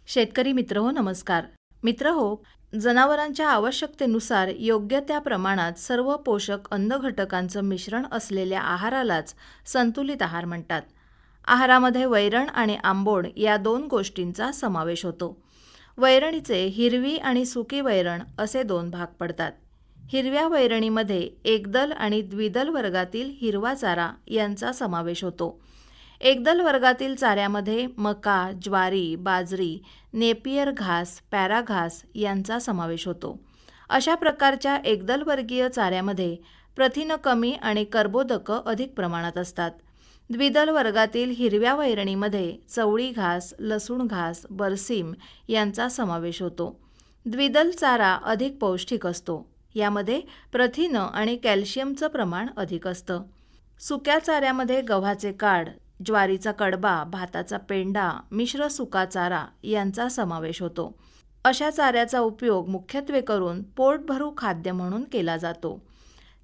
शेतकरी मित्रहो नमस्कार. मित्रहो, जनावरांच्या आवश्यकतेनुसार योग्य त्या प्रमाणात सर्व पोषक अन्न घटकांचं मिश्रण असलेल्या आहारालाच संतुलित आहार म्हणतात. आहारामध्ये वैरण आणि आंबोण या दोन गोष्टींचा समावेश होतो. वैरणीचे हिरवी आणि सुकी वैरण असे दोन भाग पडतात. हिरव्या वैरणीमध्ये एकदल आणि द्विदल वर्गातील हिरवा चारा यांचा समावेश होतो. एकदल वर्गातील चाऱ्यामध्ये मका, ज्वारी, बाजरी, नेपियर घास, पॅरा घास यांचा समावेश होतो. अशा प्रकारच्या एकदल वर्गीय चाऱ्यामध्ये प्रथिनं कमी आणि कर्बोदकं अधिक प्रमाणात असतात. द्विदल वर्गातील हिरव्या वैरणीमध्ये चवळी घास, लसूण घास, बरसीम यांचा समावेश होतो. द्विदल चारा अधिक पौष्टिक असतो. यामध्ये प्रथिनं आणि कॅल्शियमचं प्रमाण अधिक असतं. सुक्या चाऱ्यामध्ये गव्हाचे काड, ज्वारीचा कडबा, भाताचा पेंडा, मिश्र सुका चारा यांचा समावेश होतो. अशा चाऱ्याचा उपयोग मुख्यत्वे करून पोटभरू खाद्य म्हणून केला जातो.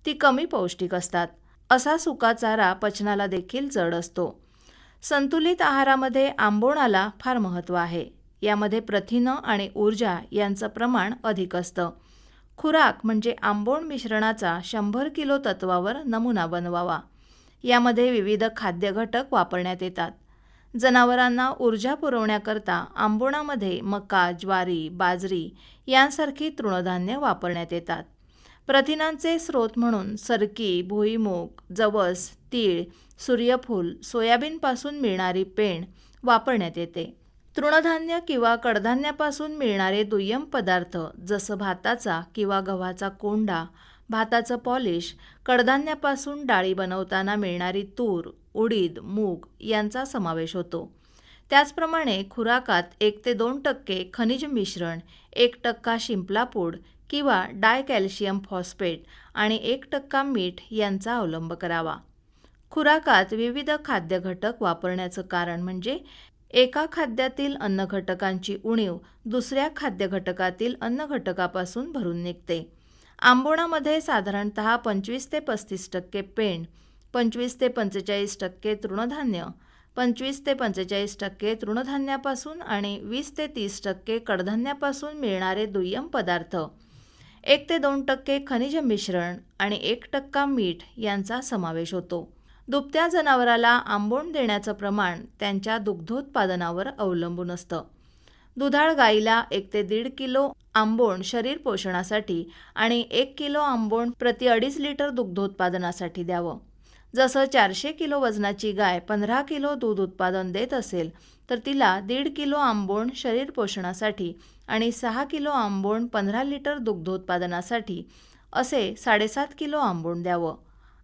ती कमी पौष्टिक असतात. असा सुका चारा पचनाला देखील जड असतो. संतुलित आहारामध्ये आंबोणाला फार महत्त्व आहे. यामध्ये प्रथिनं आणि ऊर्जा यांचं प्रमाण अधिक असतं. खुराक म्हणजे आंबोण मिश्रणाचा 100 किलो तत्वावर नमुना बनवावा. यामध्ये विविध खाद्य घटक वापरण्यात येतात. जनावरांना ऊर्जा पुरवण्याकरता आंबोणामध्ये मका, ज्वारी, बाजरी यांसारखी तृणधान्य वापरण्यात येतात. प्रथिनांचे स्रोत म्हणून सरकी, भुईमूग, जवस, तीळ, सूर्यफूल, सोयाबीनपासून मिळणारी पेंड वापरण्यात येते. तृणधान्य किंवा कडधान्यापासून मिळणारे दुय्यम पदार्थ जसं भाताचा किंवा गव्हाचा कोंडा, भाताचं पॉलिश, कडधान्यापासून डाळी बनवताना मिळणारी तूर, उडीद, मूग यांचा समावेश होतो. त्याचप्रमाणे खुराकात 1 ते 2% खनिज मिश्रण, 1% शिंपला पूड किंवा डाय कॅल्शियम फॉस्फेट आणि 1% मीठ यांचा अवलंब करावा. खुराकात विविध खाद्य घटक वापरण्याचं कारण म्हणजे एका खाद्यातील अन्न घटकांची उणीव दुसऱ्या खाद्य घटकातील अन्न घटकापासून भरून निघते. आंबोणामध्ये साधारणतः 25 ते 35% पेंड, 25 ते 45% तृणधान्य, 25 ते 45% तृणधान्यापासून आणि 20 ते 30% कडधान्यापासून मिळणारे दुय्यम पदार्थ, 1 ते 2% खनिज मिश्रण आणि 1% मीठ यांचा समावेश होतो. दुभत्या जनावराला आंबोण देण्याचं प्रमाण त्यांच्या दुग्धोत्पादनावर अवलंबून असतं. दुधाळ गाईला 1 ते 1.5 किलो आंबोण शरीर पोषणासाठी आणि 1 किलो आंबोण प्रति 2.5 लिटर दुग्धोत्पादनासाठी द्यावं. जसं 400 किलो वजनाची गाय 15 किलो दूध उत्पादन देत असेल तर तिला 1.5 किलो आंबोण शरीर पोषणासाठी आणि 6 किलो आंबोण 15 लिटर दुग्धोत्पादनासाठी असे 7.5 किलो आंबोण द्यावं.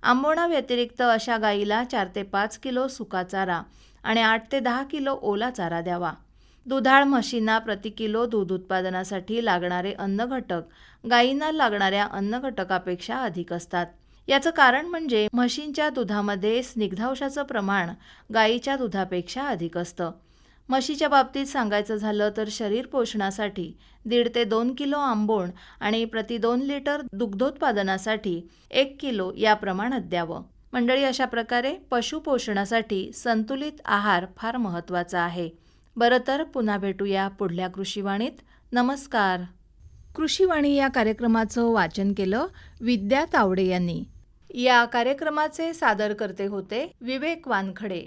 आंबोणाव्यतिरिक्त अशा गाईला 4 ते 5 किलो सुका चारा आणि 8 ते 10 किलो ओला चारा द्यावा. दुधाळ म्हशींना प्रति किलो दूध उत्पादनासाठी लागणारे अन्न घटक गायींना लागणाऱ्या अन्न घटकापेक्षा अधिक असतात. याचं कारण म्हणजे म्हशींच्या दुधामध्ये स्निग्धांशाचं प्रमाण गायीच्या दुधापेक्षा अधिक असतं. म्हशीच्या बाबतीत सांगायचं झालं तर शरीर पोषणासाठी 1.5 ते 2 किलो आंबोण आणि प्रति 2 लिटर दुग्धोत्पादनासाठी 1 किलो या प्रमाणात द्यावं. मंडळी, अशा प्रकारे पशुपोषणासाठी संतुलित आहार फार महत्त्वाचा आहे. बरं तर पुन्हा भेटूया पुढल्या कृषीवाणीत. नमस्कार. कृषीवाणी या कार्यक्रमाचं वाचन केलं विद्या तावडे यांनी. या कार्यक्रमाचे सादरकर्ते होते विवेक वानखडे.